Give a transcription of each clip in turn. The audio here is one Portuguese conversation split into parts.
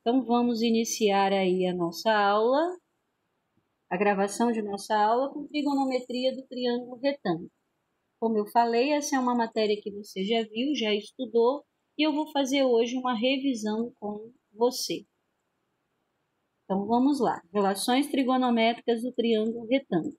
Então, vamos iniciar aí a nossa aula, a gravação de nossa aula com trigonometria do triângulo retângulo. Como eu falei, essa é uma matéria que você já viu, já estudou, e eu vou fazer hoje uma revisão com você. Então, vamos lá. Relações trigonométricas do triângulo retângulo.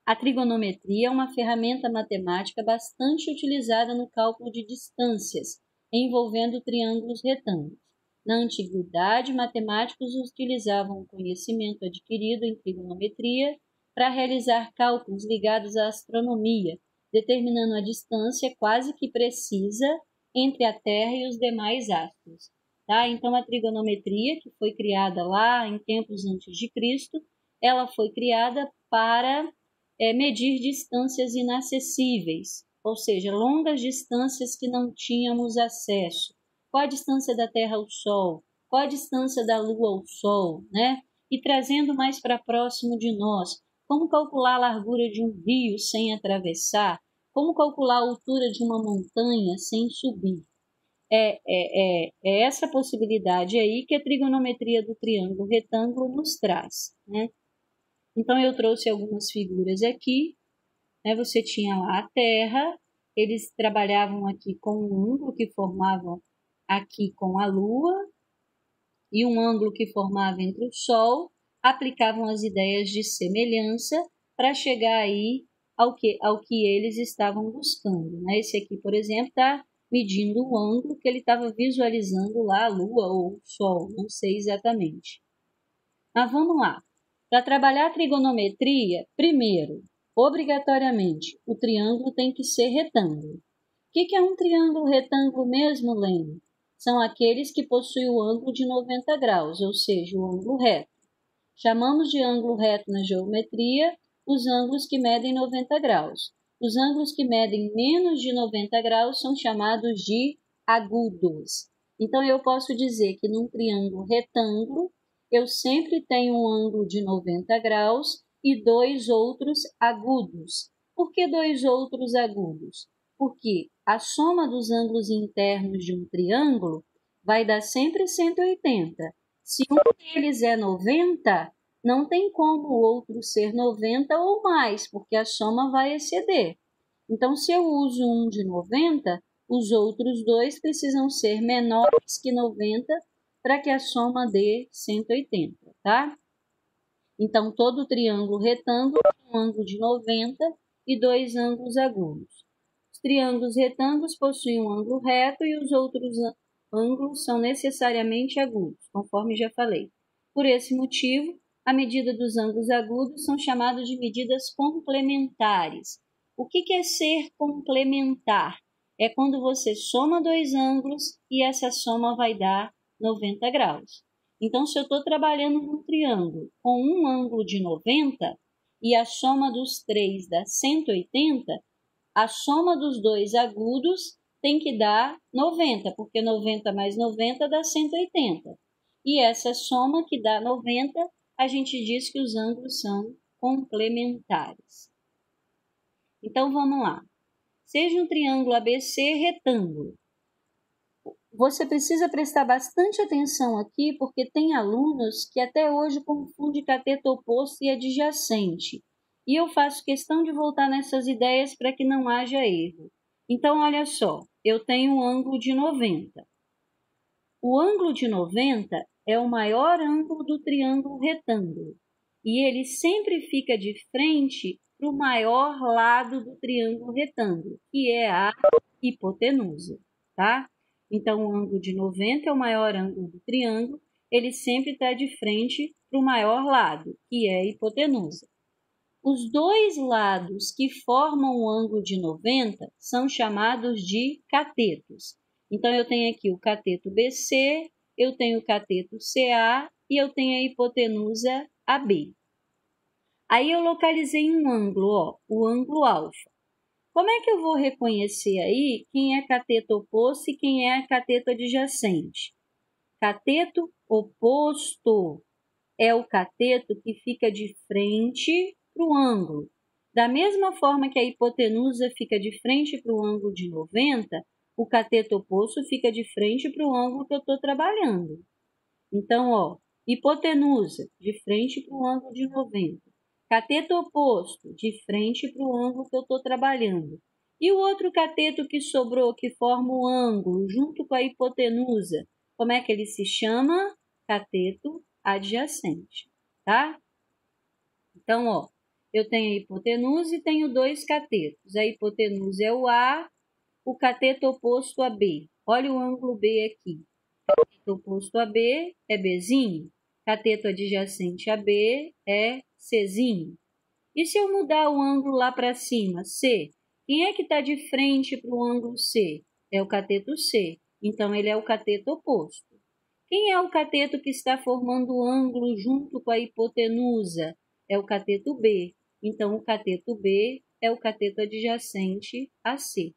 A trigonometria é uma ferramenta matemática bastante utilizada no cálculo de distâncias, envolvendo triângulos retângulos. Na antiguidade, matemáticos utilizavam o conhecimento adquirido em trigonometria para realizar cálculos ligados à astronomia, determinando a distância quase que precisa entre a Terra e os demais astros. Tá? Então, a trigonometria, que foi criada lá em tempos antes de Cristo, ela foi criada para medir distâncias inacessíveis, ou seja, longas distâncias que não tínhamos acesso. Qual a distância da Terra ao Sol? Qual a distância da Lua ao Sol? Né? E trazendo mais para próximo de nós, como calcular a largura de um rio sem atravessar? Como calcular a altura de uma montanha sem subir? É essa possibilidade aí que a trigonometria do triângulo retângulo nos traz, né? Então, eu trouxe algumas figuras aqui, né? Você tinha lá a Terra, eles trabalhavam aqui com um ângulo que formavam aqui com a Lua e um ângulo que formava entre o Sol, aplicavam as ideias de semelhança para chegar aí ao que eles estavam buscando, né? Esse aqui, por exemplo, está medindo o ângulo que ele estava visualizando lá, a Lua ou o Sol, não sei exatamente. Mas vamos lá. Para trabalhar a trigonometria, primeiro, obrigatoriamente, o triângulo tem que ser retângulo. O que é um triângulo retângulo mesmo, Lene? São aqueles que possuem o ângulo de 90 graus, ou seja, o ângulo reto. Chamamos de ângulo reto na geometria os ângulos que medem 90 graus. Os ângulos que medem menos de 90 graus são chamados de agudos. Então, eu posso dizer que num triângulo retângulo, eu sempre tenho um ângulo de 90 graus e dois outros agudos. Por que dois outros agudos? Porque a soma dos ângulos internos de um triângulo vai dar sempre 180. Se um deles é 90, não tem como o outro ser 90 ou mais, porque a soma vai exceder. Então, se eu uso um de 90, os outros dois precisam ser menores que 90 para que a soma dê 180, tá? Então, todo triângulo retângulo tem um ângulo de 90 e dois ângulos agudos. Os triângulos retângulos possuem um ângulo reto e os outros ângulos são necessariamente agudos, conforme já falei. Por esse motivo, a medida dos ângulos agudos são chamados de medidas complementares. O que é ser complementar? É quando você soma dois ângulos e essa soma vai dar 90 graus. Então, se eu estou trabalhando num triângulo com um ângulo de 90 e a soma dos três dá 180, a soma dos dois agudos tem que dar 90, porque 90 mais 90 dá 180. E essa soma que dá 90, a gente diz que os ângulos são complementares. Então, vamos lá. Seja um triângulo ABC retângulo. Você precisa prestar bastante atenção aqui, porque tem alunos que até hoje confundem cateto oposto e adjacente. E eu faço questão de voltar nessas ideias para que não haja erro. Então, olha só, eu tenho um ângulo de 90. O ângulo de 90 é o maior ângulo do triângulo retângulo. E ele sempre fica de frente para o maior lado do triângulo retângulo, que é a hipotenusa, tá? Então, o ângulo de 90 é o maior ângulo do triângulo, ele sempre está de frente para o maior lado, que é a hipotenusa. Os dois lados que formam o ângulo de 90 são chamados de catetos. Então, eu tenho aqui o cateto BC, eu tenho o cateto CA e eu tenho a hipotenusa AB. Aí, eu localizei um ângulo, ó, o ângulo alfa. Como é que eu vou reconhecer aí quem é cateto oposto e quem é cateto adjacente? Cateto oposto é o cateto que fica de frente para o ângulo. Da mesma forma que a hipotenusa fica de frente para o ângulo de 90, o cateto oposto fica de frente para o ângulo que eu estou trabalhando. Então, ó, hipotenusa, de frente para o ângulo de 90. Cateto oposto, de frente para o ângulo que eu estou trabalhando. E o outro cateto que sobrou, que forma o ângulo, junto com a hipotenusa, como é que ele se chama? Cateto adjacente, tá? Então, ó, eu tenho a hipotenusa e tenho dois catetos. A hipotenusa é o A, o cateto oposto a B. Olha o ângulo B aqui. Cateto oposto a B é Bzinho. Cateto adjacente a B é Czinho. E se eu mudar o ângulo lá para cima, C? Quem é que está de frente para o ângulo C? É o cateto C. Então, ele é o cateto oposto. Quem é o cateto que está formando o ângulo junto com a hipotenusa? É o cateto B. Então, o cateto B é o cateto adjacente a C,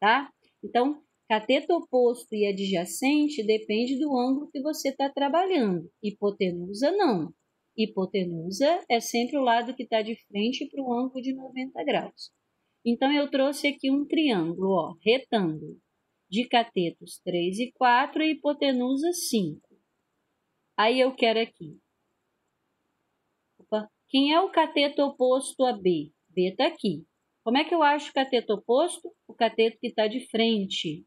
tá? Então, cateto oposto e adjacente depende do ângulo que você está trabalhando. Hipotenusa, não. Hipotenusa é sempre o lado que está de frente para o ângulo de 90 graus. Então, eu trouxe aqui um triângulo, ó, retângulo, de catetos 3 e 4 e hipotenusa 5. Aí eu quero aqui. Opa. Quem é o cateto oposto a B? B está aqui. Como é que eu acho o cateto oposto? O cateto que está de frente.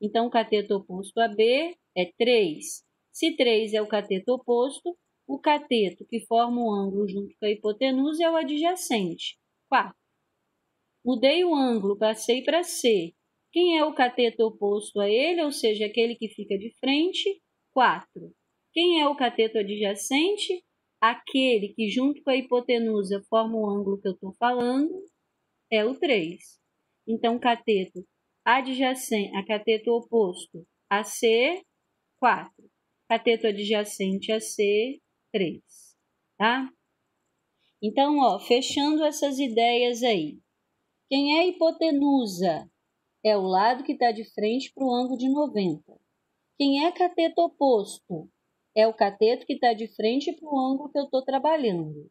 Então, o cateto oposto a B é 3. Se 3 é o cateto oposto, o cateto que forma o ângulo junto com a hipotenusa é o adjacente, 4. Mudei o ângulo, passei para C. Quem é o cateto oposto a ele, ou seja, aquele que fica de frente? 4. Quem é o cateto adjacente? Aquele que junto com a hipotenusa forma o ângulo que eu estou falando, é o 3. Então, cateto adjacente, a cateto oposto a C, 4. Cateto adjacente a C, 3. Tá? Então, ó, fechando essas ideias aí. Quem é hipotenusa? É o lado que está de frente para o ângulo de 90. Quem é cateto oposto? É o cateto que está de frente para o ângulo que eu estou trabalhando.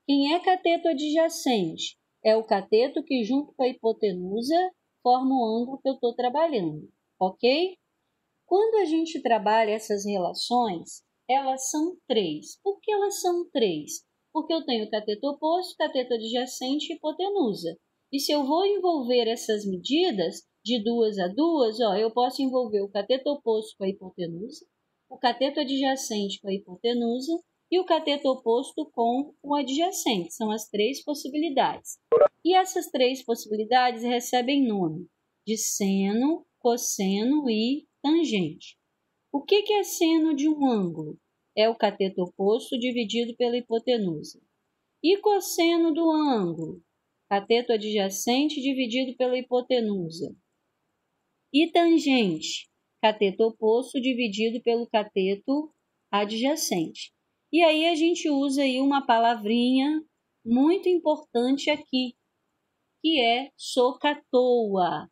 Quem é cateto adjacente? É o cateto que, junto com a hipotenusa, forma o ângulo que eu estou trabalhando, ok? Quando a gente trabalha essas relações, elas são 3. Por que elas são 3? Porque eu tenho cateto oposto, cateto adjacente e hipotenusa. E se eu vou envolver essas medidas de 2 a 2, ó, eu posso envolver o cateto oposto com a hipotenusa, o cateto adjacente com a hipotenusa e o cateto oposto com o adjacente. São as 3 possibilidades. E essas 3 possibilidades recebem nome de seno, cosseno e tangente. O que é seno de um ângulo? É o cateto oposto dividido pela hipotenusa. E cosseno do ângulo? Cateto adjacente dividido pela hipotenusa. E tangente? Cateto oposto dividido pelo cateto adjacente. E aí a gente usa aí uma palavrinha muito importante aqui, que é SOHCAHTOA.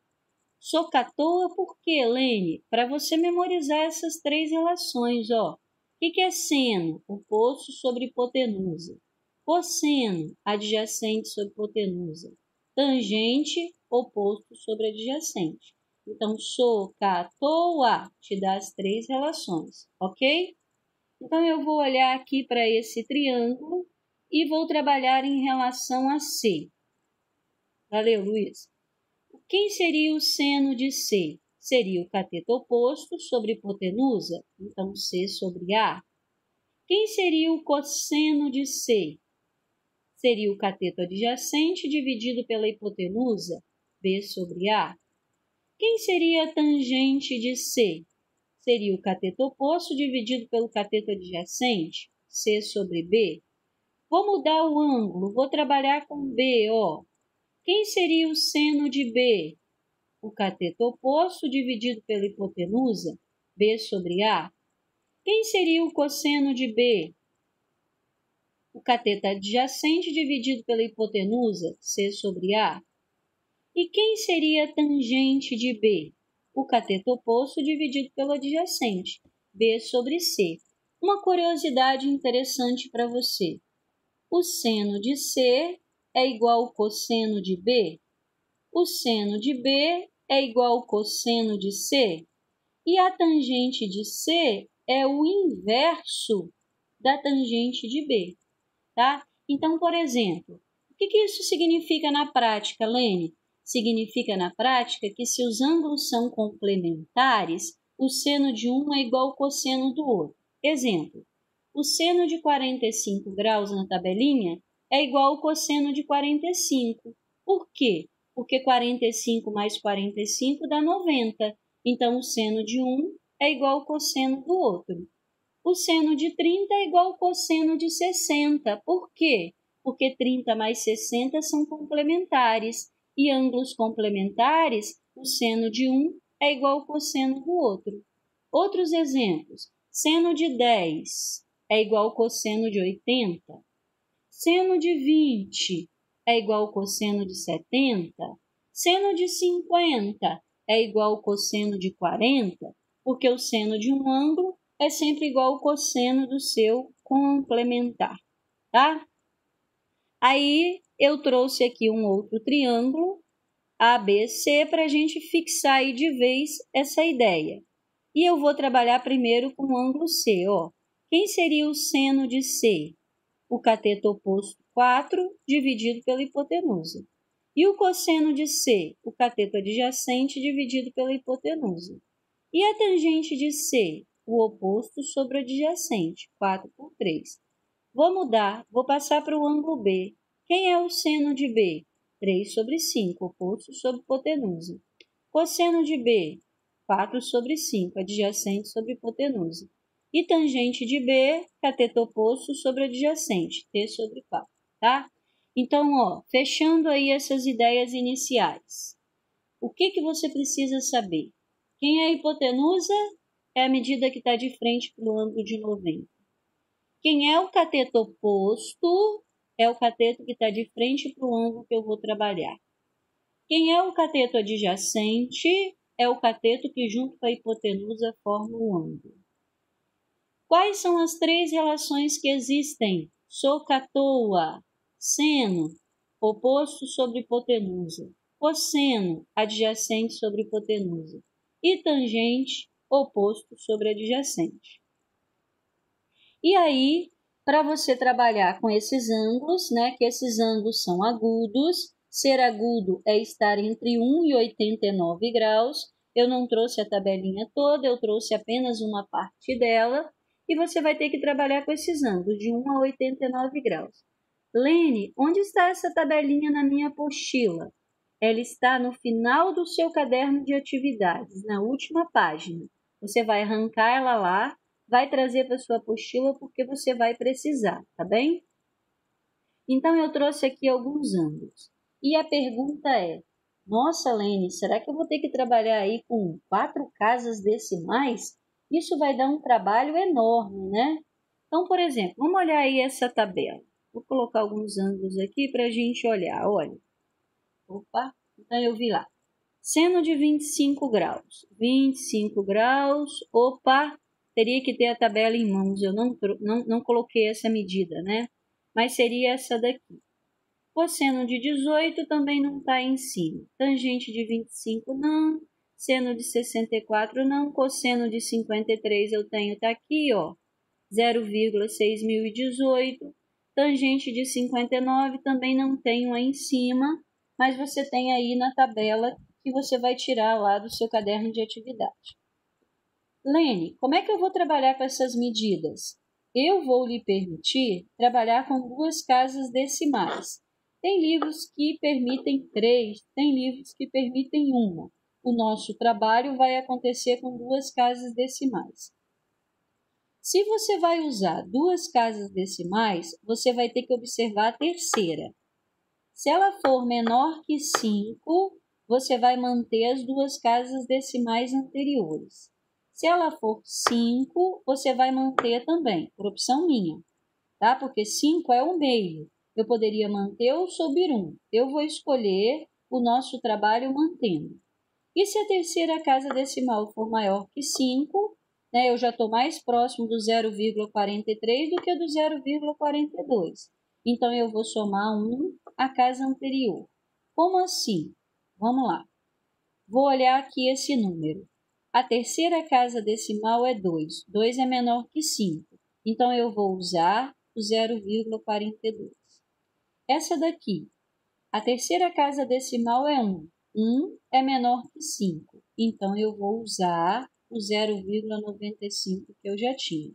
SOHCAHTOA por quê, Helene? Para você memorizar essas 3 relações, ó. O que é seno? Oposto sobre hipotenusa. Cosseno, adjacente sobre hipotenusa. Tangente, oposto sobre adjacente. Então, SOHCAHTOA te dá as 3 relações, ok? Então, eu vou olhar aqui para esse triângulo e vou trabalhar em relação a C. Valeu, Luiz. Quem seria o seno de C? Seria o cateto oposto sobre hipotenusa, então C sobre A. Quem seria o cosseno de C? Seria o cateto adjacente dividido pela hipotenusa, B sobre A. Quem seria a tangente de C? Seria o cateto oposto dividido pelo cateto adjacente, C sobre B. Vou mudar o ângulo, vou trabalhar com B, ó. Quem seria o seno de B? O cateto oposto dividido pela hipotenusa, B sobre A. Quem seria o cosseno de B? O cateto adjacente dividido pela hipotenusa, C sobre A. E quem seria a tangente de B? O cateto oposto dividido pelo adjacente, B sobre C. Uma curiosidade interessante para você. O seno de C é igual ao cosseno de B? O seno de B é igual ao cosseno de C? E a tangente de C é o inverso da tangente de B, tá? Então, por exemplo, o que isso significa na prática, Lene? Significa na prática que se os ângulos são complementares, o seno de um é igual ao cosseno do outro. Exemplo, o seno de 45 graus na tabelinha é igual ao cosseno de 45. Por quê? Porque 45 mais 45 dá 90. Então, o seno de um é igual ao cosseno do outro. O seno de 30 é igual ao cosseno de 60. Por quê? Porque 30 mais 60 são complementares. E ângulos complementares, o seno de um é igual ao cosseno do outro. Outros exemplos. Seno de 10 é igual ao cosseno de 80. Seno de 20 é igual ao cosseno de 70. Seno de 50 é igual ao cosseno de 40, porque o seno de um ângulo é sempre igual ao cosseno do seu complementar, tá? Aí, eu trouxe aqui um outro triângulo, ABC, para a gente fixar aí de vez essa ideia. E eu vou trabalhar primeiro com o ângulo C, ó. Quem seria o seno de C? O cateto oposto 4 dividido pela hipotenusa. E o cosseno de C? O cateto adjacente dividido pela hipotenusa. E a tangente de C? O oposto sobre o adjacente, 4 por 3. Vou mudar, vou passar para o ângulo B. Quem é o seno de B? 3 sobre 5, oposto sobre hipotenusa. Cosseno de B? 4 sobre 5, adjacente sobre hipotenusa. E tangente de B, cateto oposto sobre adjacente, T sobre 4, tá? Então, ó, fechando aí essas ideias iniciais. O que você precisa saber? Quem é a hipotenusa? É a medida que está de frente para o ângulo de 90. Quem é o cateto oposto? É o cateto que está de frente para o ângulo que eu vou trabalhar. Quem é o cateto adjacente? É o cateto que junto com a hipotenusa forma o ângulo. Quais são as três relações que existem? Socatoa, seno, oposto sobre hipotenusa. Cosseno, adjacente sobre hipotenusa. E tangente, oposto sobre adjacente. E aí, para você trabalhar com esses ângulos, né, que esses ângulos são agudos, ser agudo é estar entre 1 e 89 graus. Eu não trouxe a tabelinha toda, eu trouxe apenas uma parte dela. E você vai ter que trabalhar com esses ângulos, de 1 a 89 graus. Lene, onde está essa tabelinha na minha apostila? Ela está no final do seu caderno de atividades, na última página. Você vai arrancar ela lá, vai trazer para sua apostila porque você vai precisar, tá bem? Então, eu trouxe aqui alguns ângulos. E a pergunta é, nossa, Lene, será que eu vou ter que trabalhar aí com 4 casas decimais? Isso vai dar um trabalho enorme, né? Então, por exemplo, vamos olhar aí essa tabela. Vou colocar alguns ângulos aqui para a gente olhar, olha. Opa, então eu vi lá. Seno de 25 graus. 25 graus, opa, teria que ter a tabela em mãos, eu não coloquei essa medida, né? Mas seria essa daqui. Cosseno de 18 também não está em cima. Tangente de 25 não. Seno de 64 não. Cosseno de 53 eu tenho, está aqui, ó. 0,6018. Tangente de 59 também não tenho aí em cima, mas você tem aí na tabela que você vai tirar lá do seu caderno de atividade. Lene, como é que eu vou trabalhar com essas medidas? Eu vou lhe permitir trabalhar com 2 casas decimais. Tem livros que permitem 3, tem livros que permitem 1. O nosso trabalho vai acontecer com 2 casas decimais. Se você vai usar 2 casas decimais, você vai ter que observar a terceira. Se ela for menor que 5, você vai manter as 2 casas decimais anteriores. Se ela for 5, você vai manter também, por opção minha, tá? Porque 5 é o meio. Eu poderia manter ou subir 1. Eu vou escolher o nosso trabalho mantendo. E se a terceira casa decimal for maior que 5, né, eu já estou mais próximo do 0,43 do que do 0,42. Então, eu vou somar 1 à casa anterior. Como assim? Vamos lá. Vou olhar aqui esse número. A terceira casa decimal é 2. 2 é menor que 5. Então, eu vou usar o 0,42. Essa daqui, a terceira casa decimal é 1. 1 é menor que 5. Então, eu vou usar o 0,95 que eu já tinha.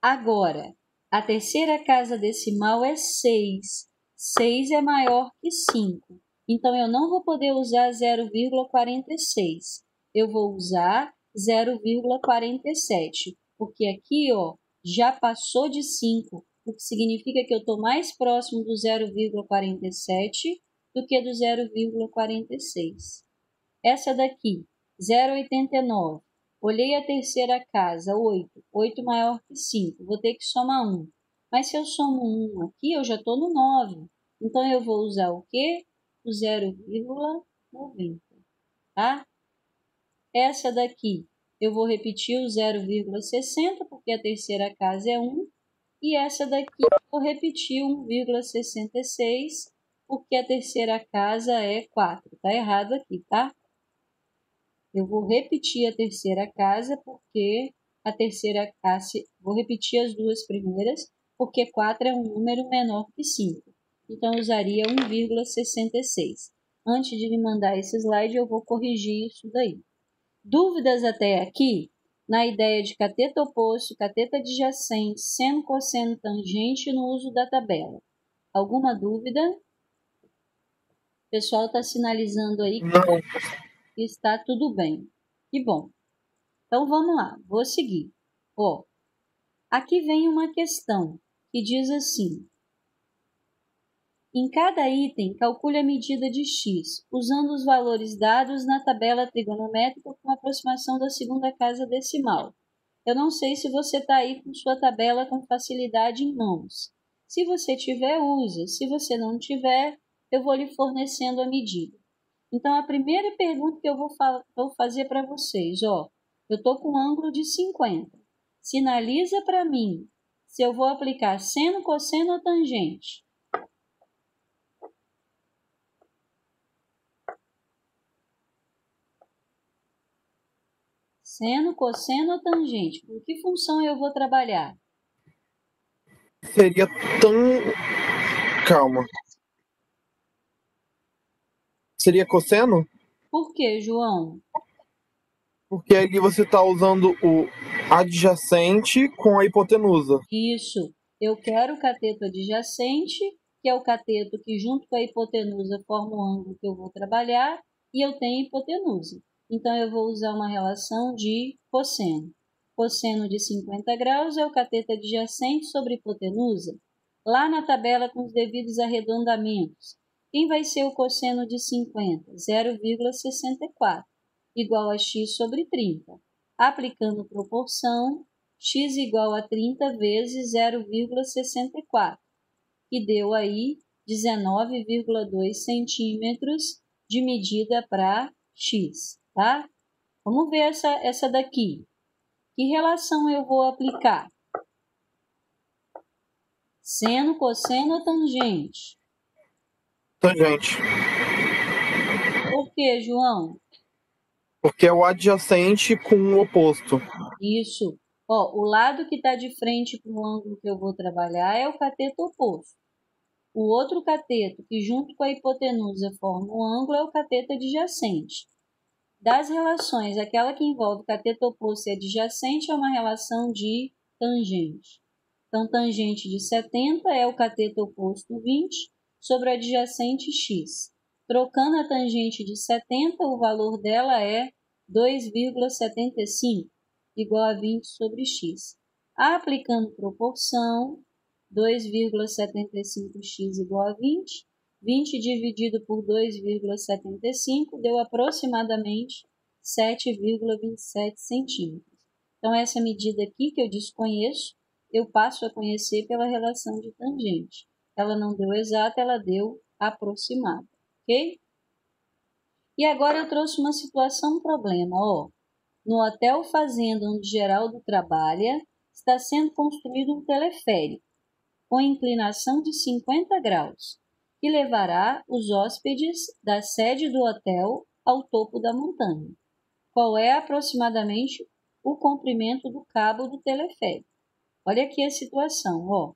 Agora, a terceira casa decimal é 6. 6 é maior que 5. Então, eu não vou poder usar 0,46. Eu vou usar 0,47, porque aqui, ó, já passou de 5, o que significa que eu estou mais próximo do 0,47 do que do 0,46. Essa daqui, 0,89. Olhei a terceira casa, 8. 8 maior que 5. Vou ter que somar 1. Mas se eu somo 1 aqui, eu já estou no 9. Então, eu vou usar o quê? O 0,90. Tá? Essa daqui, eu vou repetir o 0,60, porque a terceira casa é 1. E essa daqui, eu vou repetir 1,66, porque a terceira casa é 4. Tá errado aqui, tá? Eu vou repetir a terceira casa, porque a terceira casa, vou repetir as duas primeiras, porque 4 é um número menor que 5. Então, eu usaria 1,66. Antes de me mandar esse slide, eu vou corrigir isso daí. Dúvidas até aqui? Na ideia de cateto oposto, cateto adjacente, seno, cosseno, tangente no uso da tabela. Alguma dúvida? O pessoal está sinalizando aí que está tudo bem. Que bom. Então, vamos lá. Vou seguir. Ó, aqui vem uma questão que diz assim: em cada item, calcule a medida de x, usando os valores dados na tabela trigonométrica com aproximação da segunda casa decimal. Eu não sei se você está aí com sua tabela com facilidade em mãos. Se você tiver, usa. Se você não tiver, eu vou lhe fornecendo a medida. Então, a primeira pergunta que eu vou fazer para vocês, ó, eu estou com um ângulo de 50. Sinaliza para mim se eu vou aplicar seno, cosseno ou tangente. Seno, cosseno ou tangente? Por que função eu vou trabalhar? Seria tão... Calma. Seria cosseno? Por que, João? Porque aí você está usando o adjacente com a hipotenusa. Isso. Eu quero o cateto adjacente, que é o cateto que junto com a hipotenusa forma o ângulo que eu vou trabalhar, e eu tenho hipotenusa. Então, eu vou usar uma relação de cosseno. Cosseno de 50 graus é o cateto adjacente sobre hipotenusa. Lá na tabela com os devidos arredondamentos, quem vai ser o cosseno de 50? 0,64, igual a x sobre 30. Aplicando proporção, x igual a 30 vezes 0,64, que deu aí 19,2 centímetros de medida para x, tá? Vamos ver essa daqui. Que relação eu vou aplicar? Seno, cosseno ou tangente? Tangente. Por quê, João? Porque é o adjacente com o oposto. Isso. Ó, o lado que está de frente com o ângulo que eu vou trabalhar é o cateto oposto. O outro cateto, que junto com a hipotenusa forma o ângulo, é o cateto adjacente. Das relações, aquela que envolve cateto oposto e adjacente é uma relação de tangente. Então, tangente de 70 é o cateto oposto 20 sobre o adjacente x. Trocando a tangente de 70, o valor dela é 2,75, igual a 20 sobre x. Aplicando proporção, 2,75x igual a 20. 20 dividido por 2,75 deu aproximadamente 7,27 centímetros. Então, essa medida aqui, que eu desconheço, eu passo a conhecer pela relação de tangente. Ela não deu exata, ela deu aproximada, ok? E agora eu trouxe uma situação, um problema, ó. No Hotel Fazenda, onde Geraldo trabalha, está sendo construído um teleférico com inclinação de 50 graus, que levará os hóspedes da sede do hotel ao topo da montanha. Qual é aproximadamente o comprimento do cabo do teleférico? Olha aqui a situação, ó.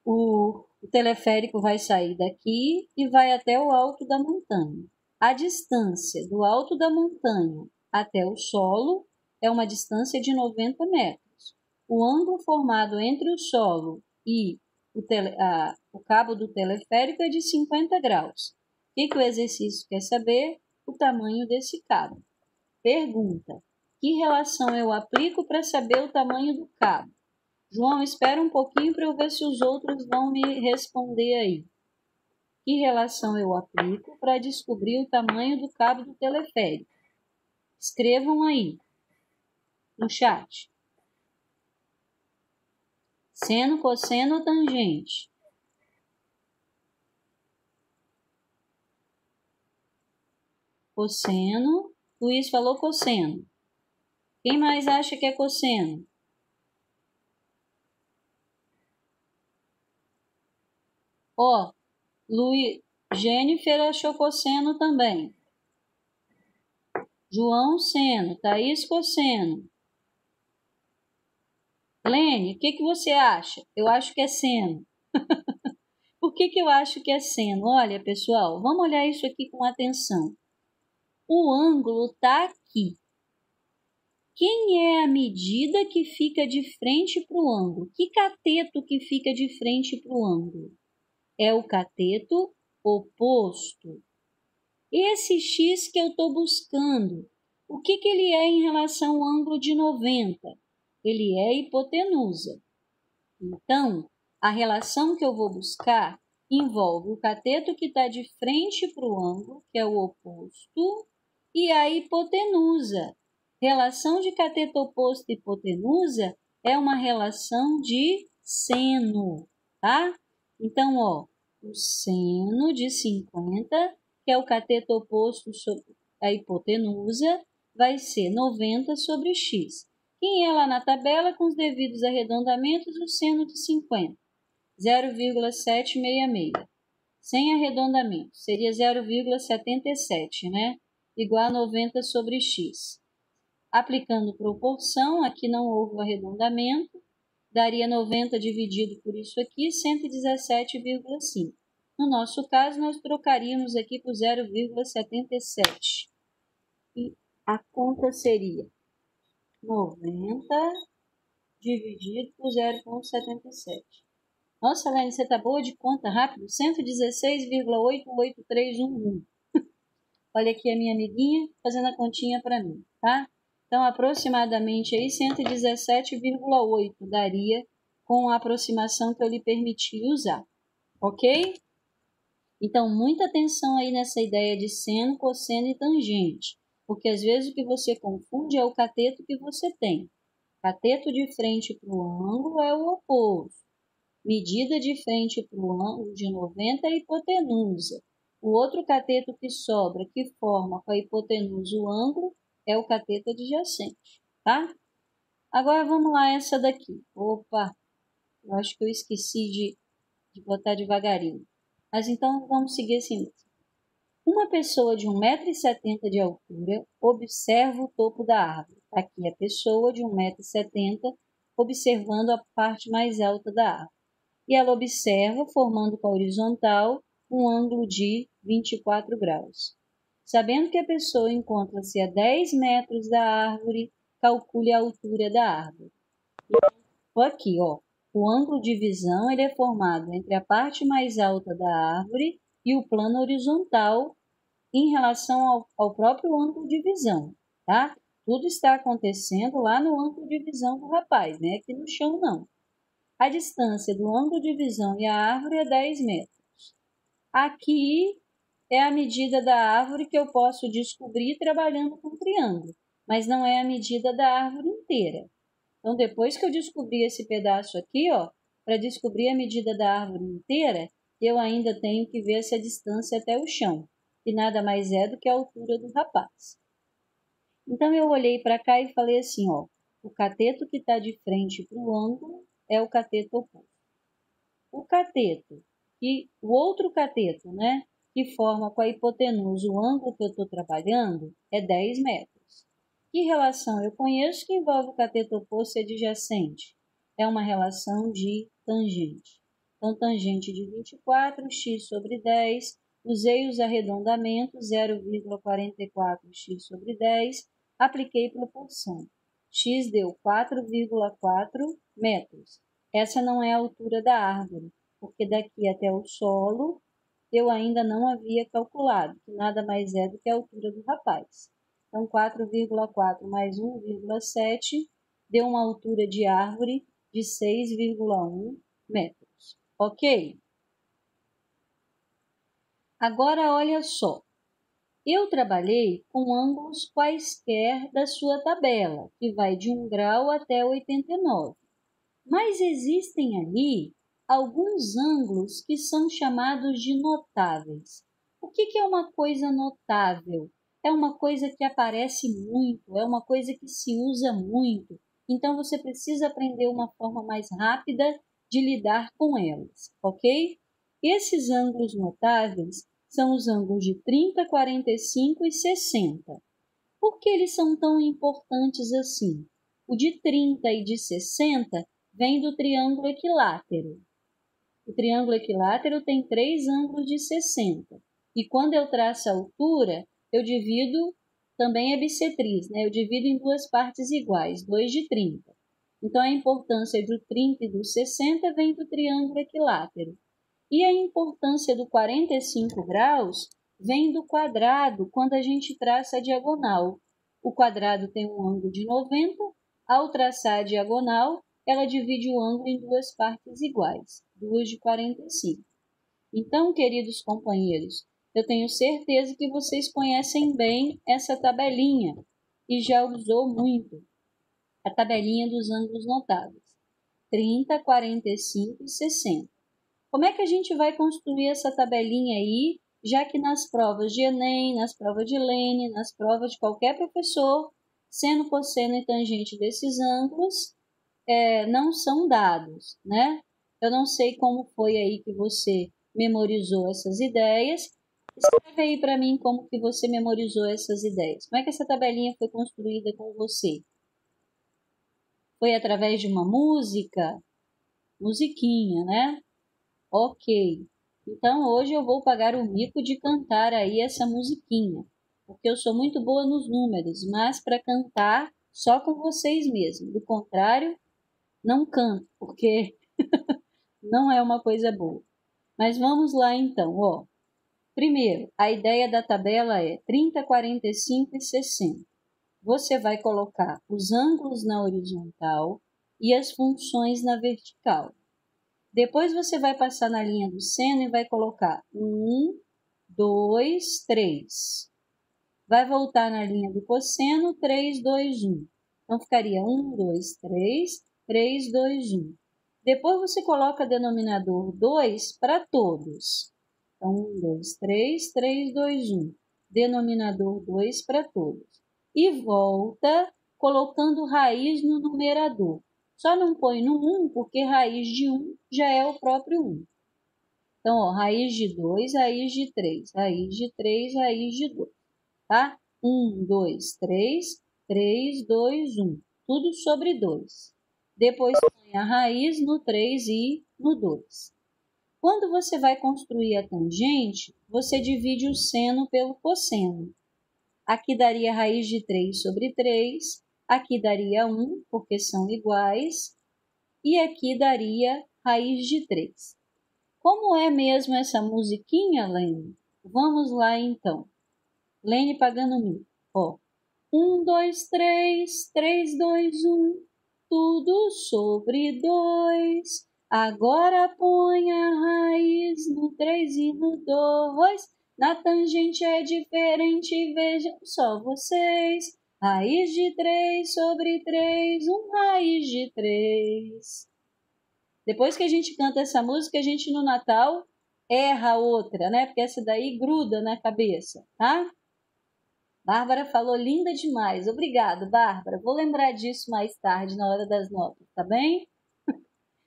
O teleférico vai sair daqui e vai até o alto da montanha. A distância do alto da montanha até o solo é uma distância de 90 metros. O ângulo formado entre o solo e o cabo do teleférico é de 50 graus. O que o exercício quer saber? O tamanho desse cabo. Pergunta: que relação eu aplico para saber o tamanho do cabo? João, espera um pouquinho para eu ver se os outros vão me responder aí. Que relação eu aplico para descobrir o tamanho do cabo do teleférico? Escrevam aí no chat. Seno, cosseno ou tangente? Cosseno. Luiz falou cosseno. Quem mais acha que é cosseno? Ó, Jennifer achou cosseno também. João, seno. Thaís, cosseno. Lene, o que você acha? Eu acho que é seno. Por que eu acho que é seno? Olha, pessoal, vamos olhar isso aqui com atenção. O ângulo está aqui. Quem é a medida que fica de frente para o ângulo? Que cateto que fica de frente para o ângulo? É o cateto oposto. Esse x que eu estou buscando, o que ele é em relação ao ângulo de 90? Ele é hipotenusa. Então, a relação que eu vou buscar envolve o cateto que está de frente para o ângulo, que é o oposto, e a hipotenusa. Relação de cateto oposto e hipotenusa é uma relação de seno, tá? Então, ó, o seno de 50, que é o cateto oposto sobre a hipotenusa, vai ser 90 sobre x. Quem é lá na tabela, com os devidos arredondamentos, o seno de 50? 0,766. Sem arredondamento, seria 0,77, né? Igual a 90 sobre x. Aplicando proporção, aqui não houve arredondamento, daria 90 dividido por isso aqui, 117,5. No nosso caso, nós trocaríamos aqui por 0,77. E a conta seria 90 dividido por 0,77. Nossa, Lene, você tá boa de conta rápido? 116,88311. Olha aqui a minha amiguinha fazendo a continha para mim, tá? Então, aproximadamente aí 117,8 daria com a aproximação que eu lhe permiti usar, ok? Então, muita atenção aí nessa ideia de seno, cosseno e tangente, porque às vezes o que você confunde é o cateto que você tem. Cateto de frente para o ângulo é o oposto. Medida de frente para o ângulo de 90 é a hipotenusa. O outro cateto que sobra, que forma com a hipotenusa o ângulo, é o cateto adjacente, tá? Agora vamos lá essa daqui. Opa, eu acho que eu esqueci de botar devagarinho. Mas então vamos seguir assim mesmo. Uma pessoa de 1,70 m de altura observa o topo da árvore. Aqui a pessoa de 1,70 m observando a parte mais alta da árvore. E ela observa, formando com a horizontal, um ângulo de 24 graus. Sabendo que a pessoa encontra-se a 10 metros da árvore, calcule a altura da árvore. Aqui, ó, o ângulo de visão ele é formado entre a parte mais alta da árvore e o plano horizontal em relação ao próprio ângulo de visão, tá? Tudo está acontecendo lá no ângulo de visão do rapaz, né? Aqui no chão não. A distância do ângulo de visão e a árvore é 10 metros. Aqui é a medida da árvore que eu posso descobrir trabalhando com triângulo, mas não é a medida da árvore inteira. Então, depois que eu descobri esse pedaço aqui, ó, para descobrir a medida da árvore inteira, eu ainda tenho que ver essa distância até o chão, que nada mais é do que a altura do rapaz. Então, eu olhei para cá e falei assim, ó, o cateto que está de frente para o ângulo é o cateto oposto. O cateto, e o outro cateto, né, que forma com a hipotenusa o ângulo que eu estou trabalhando é 10 metros. Que relação eu conheço que envolve o cateto oposto e adjacente? É uma relação de tangente. Então, tangente de 24, x sobre 10, usei os arredondamentos, 0,44x sobre 10, apliquei proporção. X deu 4,4 metros. Essa não é a altura da árvore, porque daqui até o solo eu ainda não havia calculado, que nada mais é do que a altura do rapaz. Então, 4,4 mais 1,7 deu uma altura de árvore de 6,1 metros. Ok? Agora, olha só. Eu trabalhei com ângulos quaisquer da sua tabela, que vai de 1 grau até 89. Mas existem ali alguns ângulos que são chamados de notáveis. O que é uma coisa notável? É uma coisa que aparece muito, é uma coisa que se usa muito. Então, você precisa aprender uma forma mais rápida de lidar com elas, ok? Esses ângulos notáveis são os ângulos de 30, 45 e 60. Por que eles são tão importantes assim? O de 30 e de 60 vem do triângulo equilátero. O triângulo equilátero tem 3 ângulos de 60. E quando eu traço a altura, eu divido, também é bissetriz, né? Eu divido em duas partes iguais, 2 de 30. Então, a importância do 30 e do 60 vem do triângulo equilátero. E a importância do 45 graus vem do quadrado quando a gente traça a diagonal. O quadrado tem um ângulo de 90, ao traçar a diagonal, ela divide o ângulo em duas partes iguais, duas de 45. Então, queridos companheiros, eu tenho certeza que vocês conhecem bem essa tabelinha e já usou muito a tabelinha dos ângulos notáveis, 30, 45 e 60. Como é que a gente vai construir essa tabelinha aí, já que nas provas de Enem, nas provas de Lene, nas provas de qualquer professor, seno, cosseno e tangente desses ângulos não são dados, né? Eu não sei como foi aí que você memorizou essas ideias. Escreve aí para mim como que você memorizou essas ideias. Como é que essa tabelinha foi construída com você? Foi através de uma música? Musiquinha, né? Ok. Então, hoje eu vou pagar o mico de cantar aí essa musiquinha, porque eu sou muito boa nos números, mas para cantar só com vocês mesmo. Do contrário, não canto, porque não é uma coisa boa. Mas vamos lá então, ó. Primeiro, a ideia da tabela é 30, 45 e 60. Você vai colocar os ângulos na horizontal e as funções na vertical. Depois você vai passar na linha do seno e vai colocar 1, 2, 3. Vai voltar na linha do cosseno, 3, 2, 1. Então, ficaria 1, 2, 3, 3, 2, 1. Depois você coloca denominador 2 para todos. Então, 1, 2, 3, 3, 2, 1. Denominador 2 para todos. E volta colocando raiz no numerador. Só não põe no 1 porque raiz de 1 já é o próprio 1. Então, ó, raiz de 2, raiz de 3, raiz de 3, raiz de 2. Tá? 1, 2, 3, 3, 2, 1. Tudo sobre 2. Depois põe a raiz no 3 e no 2. Quando você vai construir a tangente, você divide o seno pelo cosseno. Aqui daria raiz de 3 sobre 3, aqui daria 1, porque são iguais, e aqui daria raiz de 3. Como é mesmo essa musiquinha, Lene? Vamos lá, então. Lene pagando mico. Ó. 1, 2, 3, 3, 2, 1, tudo sobre 2. Agora põe a raiz no 3 e no 2. Na tangente é diferente, vejam só vocês. Raiz de 3 sobre 3, raiz de 3. Depois que a gente canta essa música, a gente no Natal erra outra, né? Porque essa daí gruda na cabeça, tá? Bárbara falou linda demais. Obrigado, Bárbara. Vou lembrar disso mais tarde, na hora das notas, tá bem?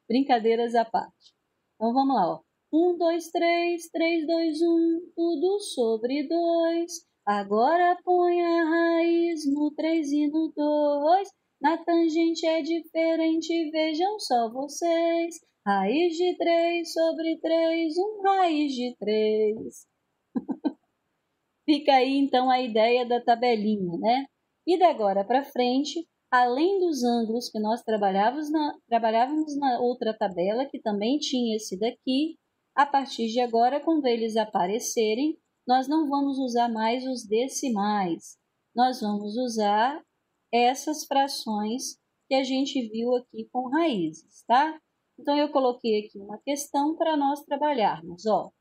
Brincadeiras à parte. Então, vamos lá, ó. 1, 2, 3, 3, 2, 1, tudo sobre 2. Agora põe a raiz no 3 e no 2. Na tangente é diferente, vejam só vocês. Raiz de 3 sobre 3, 1 raiz de 3. Fica aí, então, a ideia da tabelinha, né? E da agora para frente, além dos ângulos que nós trabalhávamos na outra tabela, que também tinha esse daqui, a partir de agora, quando eles aparecerem, nós não vamos usar mais os decimais. Nós vamos usar essas frações que a gente viu aqui com raízes, tá? Então, eu coloquei aqui uma questão para nós trabalharmos, ó.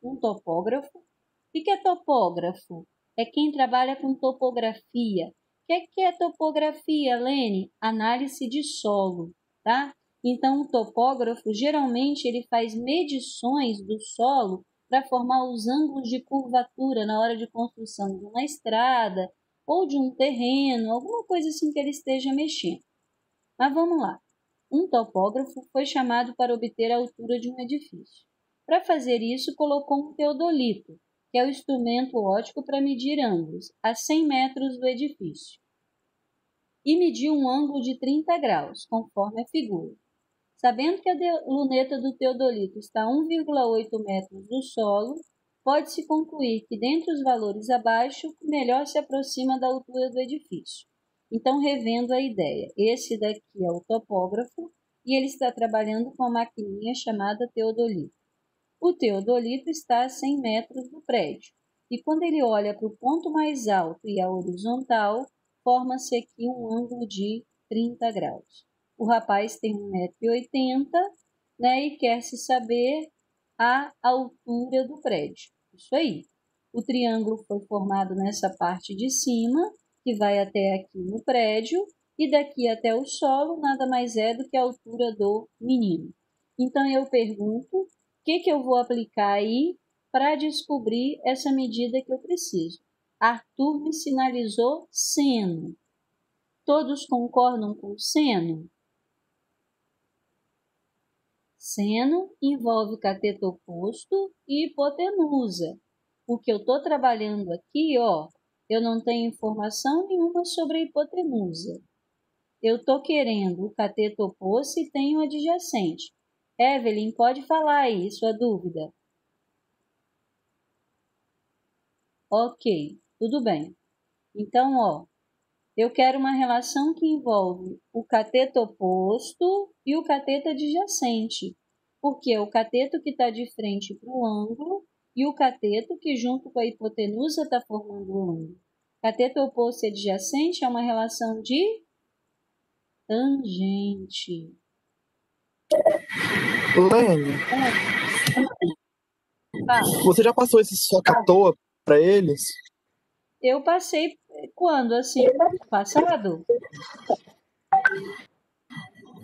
Um topógrafo. O que é topógrafo? É quem trabalha com topografia. O que é topografia, Lene? Análise de solo, tá? Então, o topógrafo, geralmente, ele faz medições do solo para formar os ângulos de curvatura na hora de construção de uma estrada ou de um terreno, alguma coisa assim que ele esteja mexendo. Mas vamos lá. Um topógrafo foi chamado para obter a altura de um edifício. Para fazer isso, colocou um teodolito, que é o instrumento óptico para medir ângulos, a 100 metros do edifício, e mediu um ângulo de 30 graus, conforme a figura. Sabendo que a luneta do teodolito está a 1,8 metros do solo, pode-se concluir que, dentre os valores abaixo, o melhor se aproxima da altura do edifício. Então, revendo a ideia, esse daqui é o topógrafo e ele está trabalhando com a maquininha chamada teodolito. O teodolito está a 100 metros do prédio e quando ele olha para o ponto mais alto e a horizontal, forma-se aqui um ângulo de 30 graus. O rapaz tem 1,80 m, né, e quer se saber a altura do prédio. Isso aí. O triângulo foi formado nessa parte de cima, que vai até aqui no prédio, e daqui até o solo nada mais é do que a altura do menino. Então, eu pergunto, o que eu vou aplicar aí para descobrir essa medida que eu preciso? Arthur me sinalizou seno. Todos concordam com seno? Seno envolve cateto oposto e hipotenusa. O que eu estou trabalhando aqui, ó, eu não tenho informação nenhuma sobre a hipotenusa. Eu estou querendo o cateto oposto e tenho adjacente. Evelyn, pode falar aí sua dúvida. Ok, tudo bem. Então, ó, eu quero uma relação que envolve o cateto oposto e o cateto adjacente, porque é o cateto que está de frente para o ângulo e o cateto que, junto com a hipotenusa, está formando o ângulo. Cateto oposto e adjacente é uma relação de tangente. Lene, você já passou esse soca à toa para eles? Eu passei quando? Assim, passado?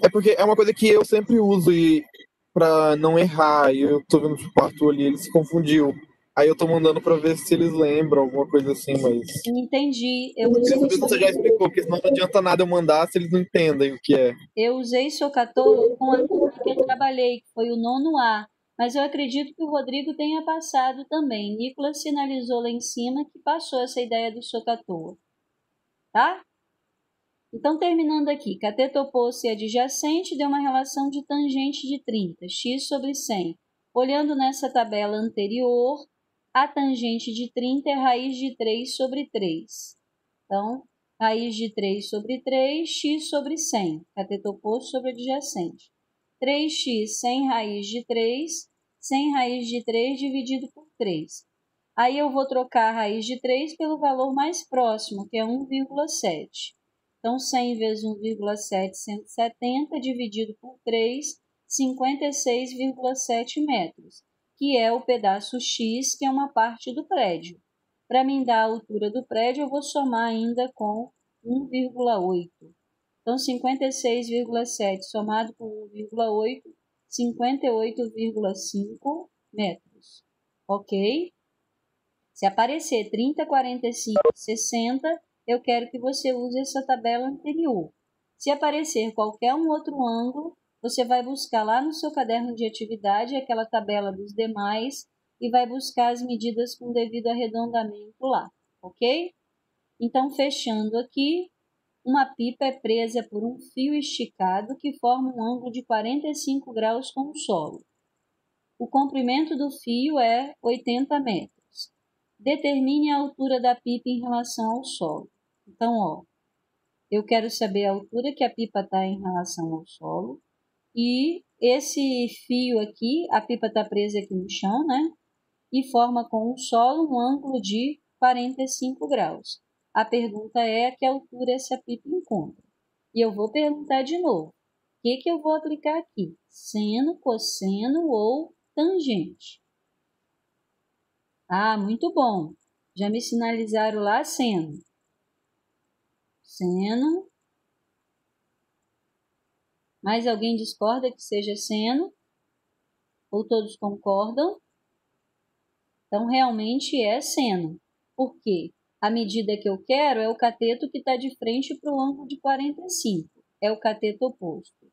É porque é uma coisa que eu sempre uso e para não errar. E eu tô vendo que o Arthur ali, ele se confundiu. Aí eu tô mandando para ver se eles lembram, alguma coisa assim, mas. Entendi. Eu queria saber se você já explicou, porque senão não adianta nada eu mandar se eles não entendem o que é. Eu usei Socatou com a turma que eu trabalhei, que foi o 9º A, mas eu acredito que o Rodrigo tenha passado também. Nicolas sinalizou lá em cima que passou essa ideia do Socatou. Tá? Então, terminando aqui, cateto oposto e adjacente deu uma relação de tangente de 30, x sobre 100. Olhando nessa tabela anterior, a tangente de 30 é raiz de 3 sobre 3. Então, raiz de 3 sobre 3, x sobre 100, cateto oposto sobre adjacente. 3x sem raiz de 3, sem raiz de 3 dividido por 3. Aí eu vou trocar a raiz de 3 pelo valor mais próximo, que é 1,7. Então, 100 vezes 1,7, 170, dividido por 3, 56,7 metros, que é o pedaço X, que é uma parte do prédio. Para mim dar a altura do prédio, eu vou somar ainda com 1,8. Então, 56,7 somado com 1,8, 58,5 metros. Ok? Se aparecer 30, 45, 60, eu quero que você use essa tabela anterior. Se aparecer qualquer um outro ângulo, você vai buscar lá no seu caderno de atividade aquela tabela dos demais e vai buscar as medidas com devido arredondamento lá, ok? Então, fechando aqui, uma pipa é presa por um fio esticado que forma um ângulo de 45 graus com o solo. O comprimento do fio é 80 metros. Determine a altura da pipa em relação ao solo. Então, eu quero saber a altura que a pipa está em relação ao solo. E esse fio aqui, a pipa está presa aqui no chão, né? E forma com o solo um ângulo de 45 graus. A pergunta é a que altura essa pipa encontra. E eu vou perguntar de novo. O que eu vou aplicar aqui? Seno, cosseno ou tangente? Ah, muito bom. Já me sinalizaram lá seno. Seno. Mais alguém discorda que seja seno? Ou todos concordam? Então, realmente é seno. Por quê? A medida que eu quero é o cateto que está de frente para o ângulo de 45. É o cateto oposto.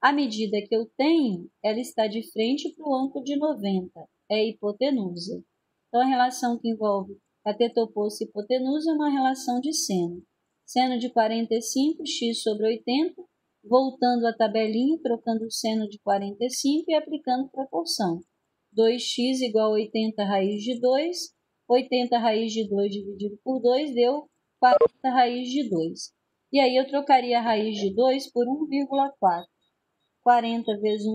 A medida que eu tenho, ela está de frente para o ângulo de 90. É a hipotenusa. Então, a relação que envolve cateto oposto e hipotenusa é uma relação de seno. Seno de 45, x sobre 80, voltando à tabelinha, trocando o seno de 45 e aplicando proporção. 2x igual a 80 raiz de 2, 80 raiz de 2 dividido por 2 deu 40 raiz de 2. E aí eu trocaria a raiz de 2 por 1,4. 40 vezes 1